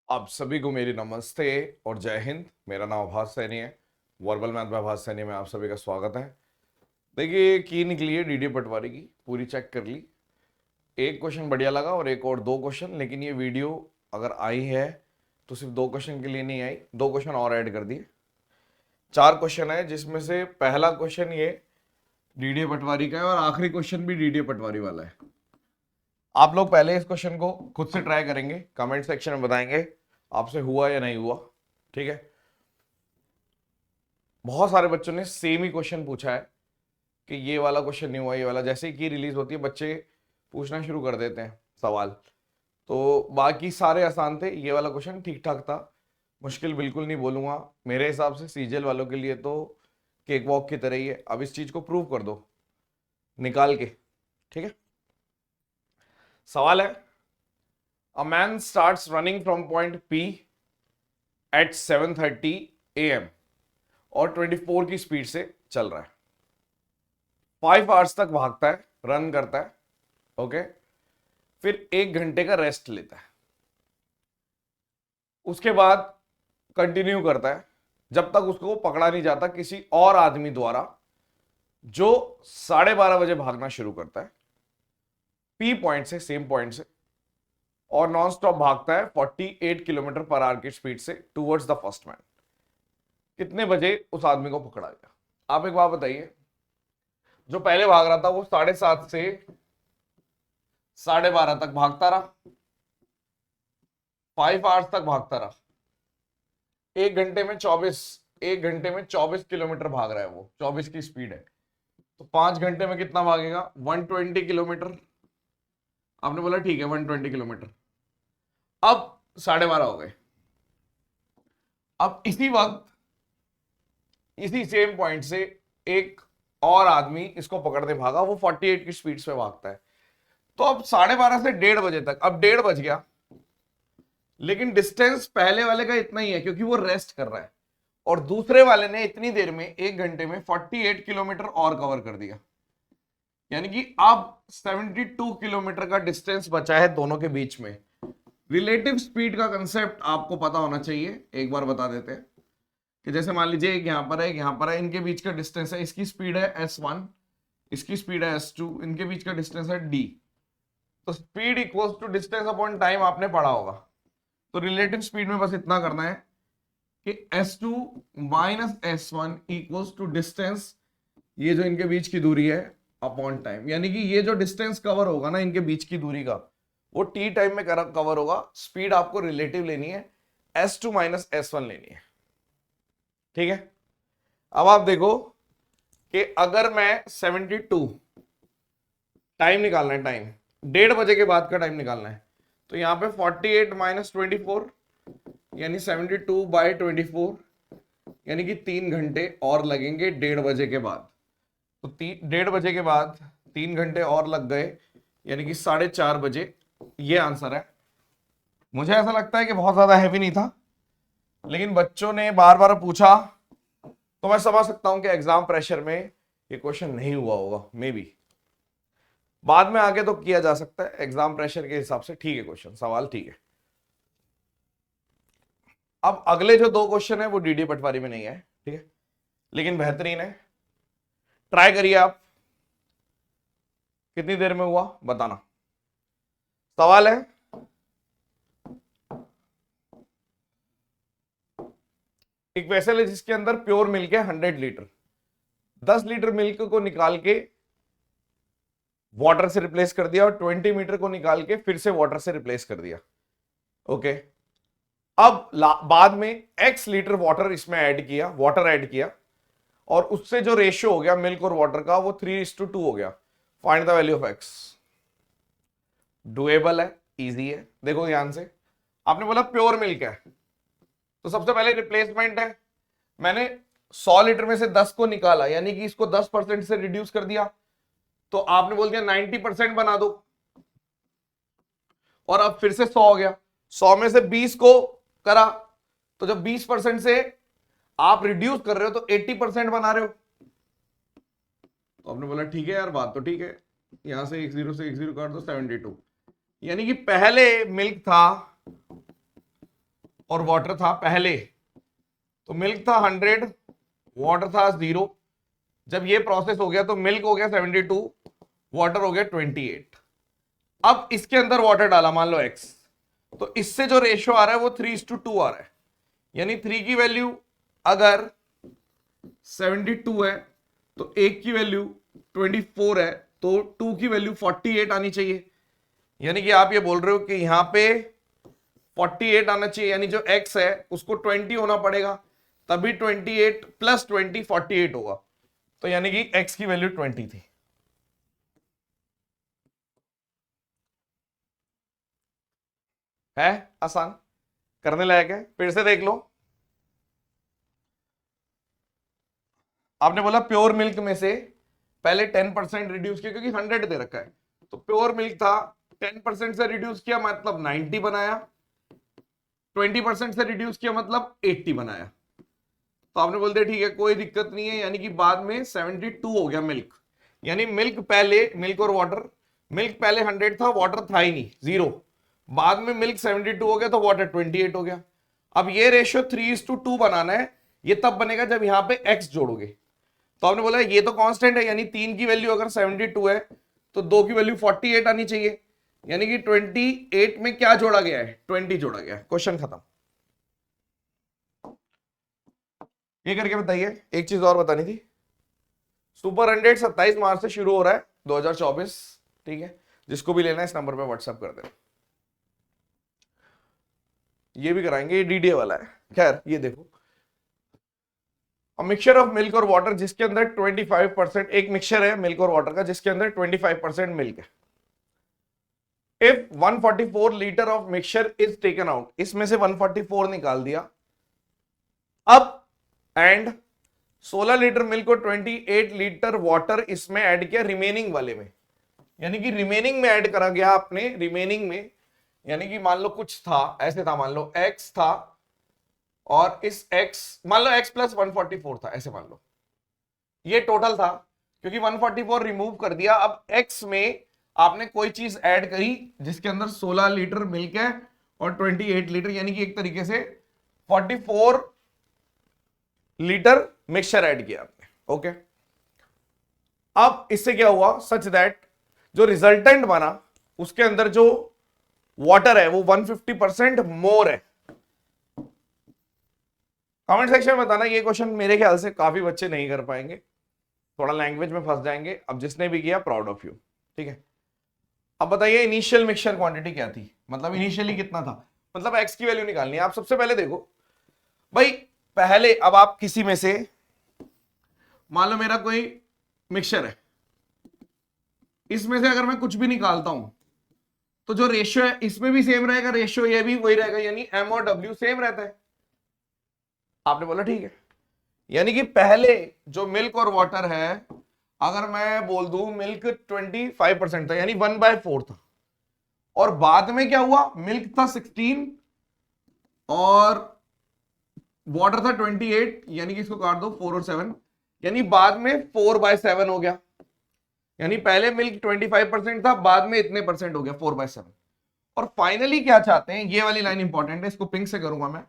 आप सभी को मेरी नमस्ते और जय हिंद। मेरा नाम आभास सैनी है। वर्बल मैथ में आभास सैनी में आप सभी का स्वागत है। देखिए, की निकली है डीडी पटवारी की, पूरी चेक कर ली। एक क्वेश्चन बढ़िया लगा और एक और दो क्वेश्चन, लेकिन ये वीडियो अगर आई है तो सिर्फ दो क्वेश्चन के लिए नहीं आई, दो क्वेश्चन और ऐड कर दिए। चार क्वेश्चन है, जिसमें से पहला क्वेश्चन ये डीडी पटवारी का है और आखिरी क्वेश्चन भी डीडी पटवारी वाला है। आप लोग पहले इस क्वेश्चन को खुद से ट्राई करेंगे, कमेंट सेक्शन में बताएंगे आपसे हुआ या नहीं हुआ। ठीक है। बहुत सारे बच्चों ने सेम ही क्वेश्चन पूछा है कि ये वाला क्वेश्चन नहीं हुआ, ये वाला। जैसे ही की रिलीज होती है बच्चे पूछना शुरू कर देते हैं सवाल। तो बाकी सारे आसान थे, ये वाला क्वेश्चन ठीक ठाक था। मुश्किल बिल्कुल नहीं बोलूंगा। मेरे हिसाब से सीजीएल वालों के लिए तो केक वॉक की तरह ही है। अब इस चीज को प्रूव कर दो निकाल के। ठीक है। सवाल है, a man starts running from point P at 7:30 AM और 24 की स्पीड से चल रहा है। 5 आवर्स तक भागता है, रन करता है। ओके। फिर 1 घंटे का रेस्ट लेता है। उसके बाद कंटिन्यू करता है जब तक उसको पकड़ा नहीं जाता किसी और आदमी द्वारा, जो 12:30 बजे भागना शुरू करता है पी पॉइंट से, सेम पॉइंट से, और नॉन स्टॉप भागता है 48 किलोमीटर पर आवर की स्पीड से टूवर्ड्स द फर्स्ट मैन। कितने बजे उस आदमी को पकड़ा गया? आप एक बात बताइए, जो पहले भाग रहा था वो 7:30 से 12:30 तक भागता रहा, 5 आवर्स तक भागता रहा। 1 घंटे में 24 किलोमीटर भाग रहा है वो, 24 की स्पीड है। तो 5 घंटे में कितना भागेगा? 120 किलोमीटर। आपने बोला ठीक है 120 किलोमीटर। अब 12:30 हो गए। अब इसी वक्त इसी सेम पॉइंट से एक और आदमी इसको पकड़ने भागा, वो 48 की स्पीड से भागता है। तो अब 12:30 से 1:30 बजे तक, अब 1:30 बज गया, लेकिन डिस्टेंस पहले वाले का इतना ही है क्योंकि वो रेस्ट कर रहा है, और दूसरे वाले ने इतनी देर में 1 घंटे में 48 किलोमीटर और कवर कर दिया। यानी कि अब 72 किलोमीटर का डिस्टेंस बचा है दोनों के बीच में। रिलेटिव स्पीड का कंसेप्ट आपको पता होना चाहिए, एक बार बता देते हैं कि जैसे मान लीजिए एक यहां पर है, एक यहां पर है, इनके बीच का डिस्टेंस है, इसकी स्पीड है S1, इसकी स्पीड है S2, इनके बीच का डिस्टेंस है D। तो speed equals to distance upon time आपने पढ़ा होगा। तो रिलेटिव स्पीड में बस इतना करना है कि S2 minus S1 equals to distance, ये जो इनके बीच की दूरी है, अपॉन टाइम। यानी कि ये जो डिस्टेंस कवर होगा ना इनके बीच की दूरी का, वो T टाइम में कवर होगा। स्पीड आपको रिलेटिव लेनी है, S2 माइनस S1 लेनी है। ठीक है। अब आप देखो कि अगर मैं 72 टाइम निकालना है, टाइम 1:30 बजे के बाद का टाइम निकालना है, तो यहां पे 48 माइनस 24 यानी 72/24, यानी कि 3 घंटे और लगेंगे 1:30 बजे के बाद। तो 1:30 बजे के बाद 3 घंटे और लग गए, यानी कि 4:30 बजे। ये आंसर है। मुझे ऐसा लगता है कि बहुत ज्यादा हैवी नहीं था, लेकिन बच्चों ने बार बार पूछा तो मैं समझ सकता हूं कि एग्जाम प्रेशर में ये क्वेश्चन नहीं हुआ होगा, मे बी बाद में आके तो किया जा सकता है। एग्जाम प्रेशर के हिसाब से ठीक है, क्वेश्चन सवाल ठीक है। अब अगले जो दो क्वेश्चन है वो डीडी पटवारी में नहीं है, ठीक है, लेकिन बेहतरीन है। ट्राई करिए आप। कितनी देर में हुआ बताना। सवाल है, एक वेसल है जिसके अंदर प्योर मिल्क है 100 लीटर। 10 लीटर मिल्क को निकाल के वाटर से रिप्लेस कर दिया, और 20 मीटर को निकाल के फिर से वाटर से रिप्लेस कर दिया। ओके। अब बाद में x लीटर वाटर इसमें ऐड किया, वाटर ऐड किया, और उससे जो रेशियो हो गया मिल्क और वाटर का वो 3:2 हो गया। Find the value of x। Doable है, इजी है। देखो ध्यान से, आपने बोला प्योर मिल्क है, तो सबसे पहले रिप्लेसमेंट है। मैंने 100 लीटर में से 10 को निकाला, यानी कि इसको 10% से रिड्यूस कर दिया, तो आपने बोल दिया 90% बना दो, और अब फिर से 100 हो गया। 100 में से 20 को करा, तो जब 20% से आप रिड्यूस कर रहे हो तो 80% बना रहे हो। तो आपने बोला ठीक है यार, बात तो ठीक है। यहां से 10 से 10 काट दो, 72। यानी कि पहले मिल्क था और वाटर था पहले, तो मिल्क था 100, वाटर था 0। जब ये प्रोसेस हो गया तो मिल्क हो गया 72, वाटर हो गया 28। अब इसके अंदर वाटर डाला, मान लो x, तो इससे जो रेशियो आ रहा है वो 3:2 आ रहा है। यानी 3 की वैल्यू अगर 72 है तो 1 की वैल्यू 24 है, तो 2 की वैल्यू 48 आनी चाहिए। यानी कि आप ये बोल रहे हो कि यहां पे 48 आना चाहिए, यानी जो x है उसको 20 होना पड़ेगा, तभी 28 + 20 48 होगा। तो यानी कि x की वैल्यू 20 थी। है आसान, करने लायक है, फिर से देख लो। आपने बोला प्योर मिल्क में से पहले 10% रिड्यूस किया, क्योंकि 100 दे रखा है, तो प्योर मिल्क था, 10% से रिड्यूस किया मतलब 90 बनाया, 20% से रिड्यूस किया मतलब 80 बनाया। तो आपने बोल दिया ठीक है कोई दिक्कत नहीं है, यानी कि बाद में 72 हो गया मिल्क। यानी मिल्क पहले, मिल्क और वाटर, मिल्क पहले 100 था, वाटर था ही नहीं 0, बाद में मिल्क 72 हो गया तो वाटर 28 हो गया। अब ये रेशियो 3:2 बनाना है, ये तब बनेगा जब यहां पे x जोड़ोगे। तो आपने बोला ये तो कांस्टेंट है, यानी 3 की वैल्यू अगर 72 है तो 2 की वैल्यू 48 आनी चाहिए, यानी कि 28 में क्या जोड़ा गया है, 20 जोड़ा गया है। क्वेश्चन खत्म। ये करके बताइए। एक चीज और बतानी थी, सुपर 100 27 मार्च से शुरू हो रहा है 2024, ठीक है, जिसको भी लेना है इस नंबर पे व्हाट्सएप कर देना। ये भी कराएंगे, ये डीडीए वाला है। खैर ये देखो, मिक्सचर ऑफ मिल्क और वाटर जिसके अंदर 25%, एक मिक्सचर है मिल्क और वाटर का जिसके अंदर 25% मिल्क है। If 144 litre of mixture is taken out, इसमें से 144 निकाल दिया, अब एंड 16 लीटर मिल्क और 28 लीटर वाटर इसमें ऐड किया रिमेनिंग वाले में, यानी कि रिमेनिंग में ऐड करा गया आपने, रिमेनिंग में, यानी कि मान लो कुछ था, ऐसे था, मान लो x था और इस x, मान लो x + 144 था, ऐसे मान लो ये टोटल था, क्योंकि 144 रिमूव कर दिया। अब x में आपने कोई चीज ऐड करी जिसके अंदर 16 लीटर मिल्क है और 28 लीटर, यानी कि एक तरीके से 44 लीटर मिक्सचर ऐड किया आपने। ओके, अब इससे क्या हुआ, सच दैट जो रिजल्टेंट बना उसके अंदर जो वाटर है वो 150% मोर है। कमेंट सेक्शन में बताना, ये क्वेश्चन मेरे ख्याल से काफी बच्चे नहीं कर पाएंगे, थोड़ा लैंग्वेज में फंस जाएंगे। अब जिसने भी किया प्राउड ऑफ यू, ठीक है। अब बताइए इनिशियल मिक्सचर क्वांटिटी क्या थी, मतलब इनिशियली कितना था, मतलब एक्स की वैल्यू निकालनी है। आप सबसे पहले देखो भाई, पहले अब आप किसी में से, मान लो मेरा कोई मिक्सचर है, इसमें से अगर मैं कुछ भी निकालता हूं तो जो रेशियो है इसमें भी सेम रहेगा, रेशियो ये भी वही रहेगा, यानी एम और डब्ल्यू सेम रहता है। आपने बोला ठीक है, यानी कि पहले जो मिल्क और वाटर है, अगर मैं बोल दूं मिल्क 25% था, यानी 1/4 था, और बाद में क्या हुआ, मिल्क था 16 और वाटर था 28, यानी कि इसको काट दो 4 और 7, यानी बाद में 4/7 हो गया। यानी पहले मिल्क 25% था, बाद में इतने परसेंट हो गया 4/7। और फाइनली क्या चाहते हैं, ये वाली लाइन इंपॉर्टेंट है, इसको पिंक से करूंगा मैं,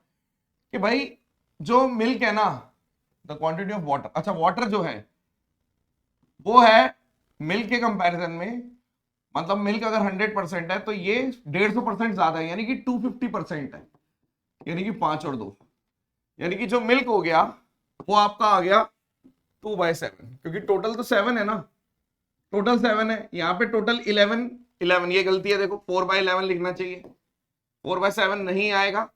कि भाई जो मिल्क है ना, द क्वांटिटी ऑफ वाटर, अच्छा वाटर जो है वो है मिल्क के कंपैरिजन में, मतलब मिल्क अगर 100% है तो ये 150% ज्यादा है, यानी कि 250% है, यानी कि 5 और 2, यानी कि जो मिल्क हो गया वो आपका आ गया 2/7, क्योंकि टोटल तो 7 है ना, टोटल 7 है, यहाँ पे टोटल 11, ये गलती है देखो, 4/11 लिखना चाहिए, 4/7 नहीं आएगा,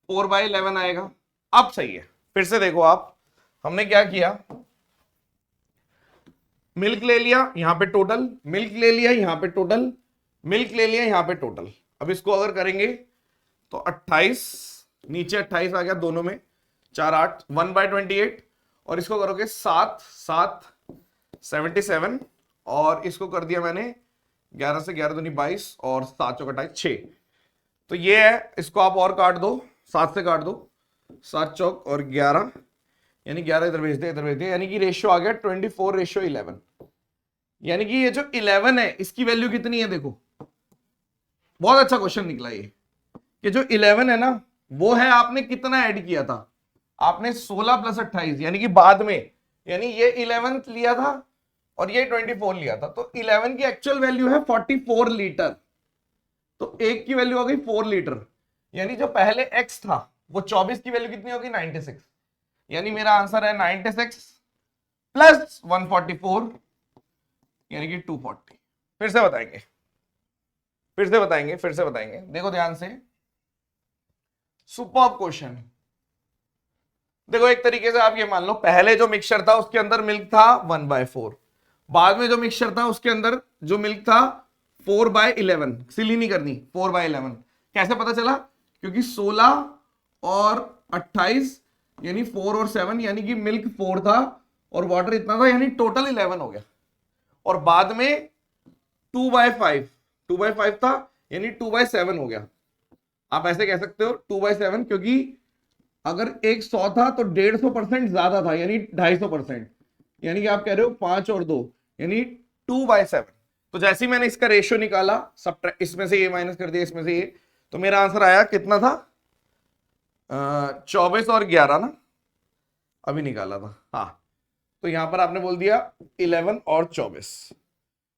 4/11 आएगा। अब सही है, फिर से देखो आप, हमने क्या किया, मिल्क ले लिया यहां पे टोटल, मिल्क ले लिया यहां पे टोटल, मिल्क ले लिया यहां पे टोटल। अब इसको अगर करेंगे तो 28, नीचे 28 आ गया दोनों में, 4 8, 1/28, और इसको करोगे 7 7 77, और इसको कर दिया मैंने 11 से 11 दूनी 22 और 7 चौक 28 6। तो ये है, इसको आप और काट दो, 7 से काट दो, 7 चौक और 11, यानी 11 इधर भेज दे, इधर भेज दे, यानी कि रेशियो आ गया 24:11। यानी कि ये जो 11 है इसकी वैल्यू कितनी है, देखो बहुत अच्छा क्वेश्चन निकला ये, कि जो 11 है ना वो है आपने कितना ऐड किया था, आपने 16 प्लस 28 यानी कि बाद में, यानी ये 11th लिया था और ये 24 लिया था, तो 11 की एक्चुअल वैल्यू है 44 लीटर, तो एक की वैल्यू हो गई 4 लीटर, यानी जो पहले x था वो 24 की वैल्यू कितनी होगी 96, यानी मेरा आंसर है 96 प्लस 144 यानी कि 240। फिर से बताएंगे, फिर से बताएंगे, देखो ध्यान से, सुपर्ब क्वेश्चन। देखो एक तरीके से आप ये मान लो, पहले जो मिक्सचर था उसके अंदर मिल्क था 1/4, बाद में जो मिक्सचर था उसके अंदर जो मिल्क था 4/11, सिली नहीं करनी, 4/11 कैसे पता चला, क्योंकि 16 और 28 यानी 4 और 7 यानी कि मिल्क 4 था और वाटर इतना था, यानी टोटल 11 हो गया, और बाद में 2/5 था यानी 2/7 हो गया। आप ऐसे कह सकते हो 2/7, क्योंकि अगर एक 100 था तो 150% ज्यादा था यानी 250%, यानी कि आप कह रहे हो 5 और 2 यानी 2/7। तो जैसे ही मैंने इसका रेशियो निकाला, सब इसमें से ये माइनस कर दिया इसमें से ये, तो मेरा आंसर आया कितना था 24 और 11 ना, अभी निकाला था हाँ, तो यहां पर आपने बोल दिया 11 और 24,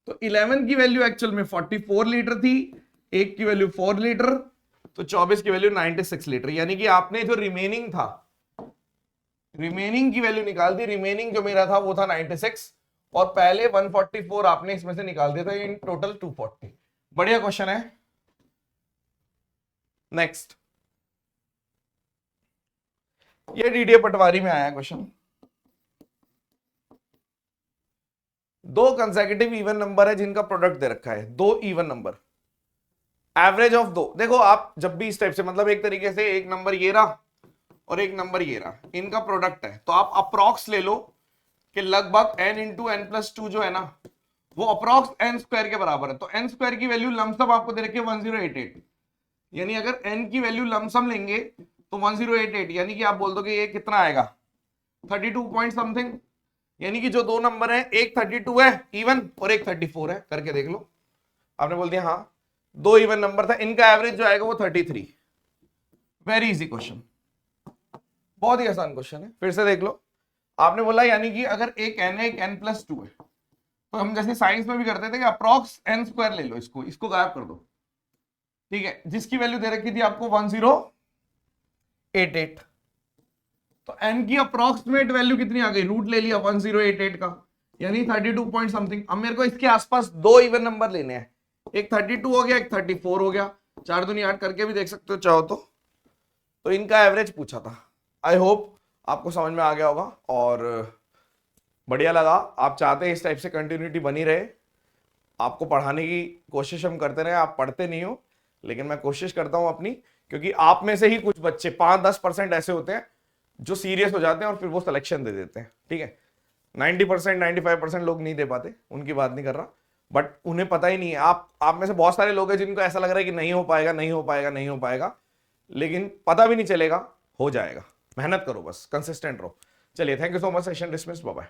तो 11 की वैल्यू एक्चुअल में 44 लीटर थी, एक की वैल्यू 4 लीटर, तो 24 की वैल्यू 96 लीटर, यानी कि आपने जो रिमेनिंग था, रिमेनिंग की वैल्यू निकाल दी, रिमेनिंग जो मेरा था वो था 96 और पहले 144 आपने इसमें से निकाल दिया था, इन टोटल 240। बढ़िया क्वेश्चन है। नेक्स्ट, ये डीडीए पटवारी में आया क्वेश्चन, दो कंसेक्यूटिव इवन नंबर है जिनका प्रोडक्ट दे रखा है, दो इवन नंबर, एवरेज ऑफ दो। देखो आप जब भी इस टाइप से, मतलब एक तरीके से एक नंबर ये रहा और एक नंबर ये रहा, इनका प्रोडक्ट है, तो आप अप्रॉक्स ले लो कि लगभग n into n plus two जो है ना वो अप्रॉक्स n स्क्वायर के बराबर है, तो n स्क्वायर की वैल्यू लमसम आपको दे रखी है 1088, यानी अगर n की वैल्यू लमसम लेंगे तो 1088, यानी कि आप बोल दो कि ये कितना आएगा 32 पॉइंट समथिंग, यानी कि जो दो नंबर है एक 32 है इवन और एक 34 है, करके देख लो। आपने बोल दिया हाँ दो इवन नंबर था, इनका एवरेज जो आएगा वो 33। वेरी इजी क्वेश्चन, बहुत ही आसान क्वेश्चन है, फिर से देख लो। आपने बोला यानी कि अगर एक n है एक n प्लस 2 है, तो हम जैसे साइंस में भी करते थे कि अप्रॉक्स n स्क्वायर ले लो, इसको गायब कर दो, ठीक है, जिसकी वैल्यू दे रखी थी आपको 1088, तो n की अप्रॉक्सीमेट वैल्यू कितनी आ गई, रूट ले लिया 1088 का, यानी 32 पॉइंट समथिंग। अब मेरे को इसके आसपास दो इवन नंबर लेने हैं, एक 32 हो गया एक 34 हो गया, 4 दूनी 8 करके भी देख सकते हो चाहो तो इनका एवरेज पूछा था। आई होप आपको समझ में आ गया होगा और बढ़िया लगा। आप चाहते हैं इस टाइप से कंटिन्यूटी बनी रहे, आपको पढ़ाने की कोशिश हम करते रहे, आप पढ़ते नहीं हो लेकिन मैं कोशिश करता हूं अपनी, क्योंकि आप में से ही कुछ बच्चे 5-10% ऐसे होते हैं जो सीरियस हो जाते हैं और फिर वो सिलेक्शन दे देते हैं, ठीक है। 90% 95% लोग नहीं दे पाते, उनकी बात नहीं कर रहा, बट उन्हें पता ही नहीं है। आप में से बहुत सारे लोग हैं जिनको ऐसा लग रहा है कि नहीं हो पाएगा नहीं हो पाएगा नहीं हो पाएगा, लेकिन पता भी नहीं चलेगा, हो जाएगा। मेहनत करो, बस कंसिस्टेंट रहो। चलिए, thank you so much, session dismissed, bye bye.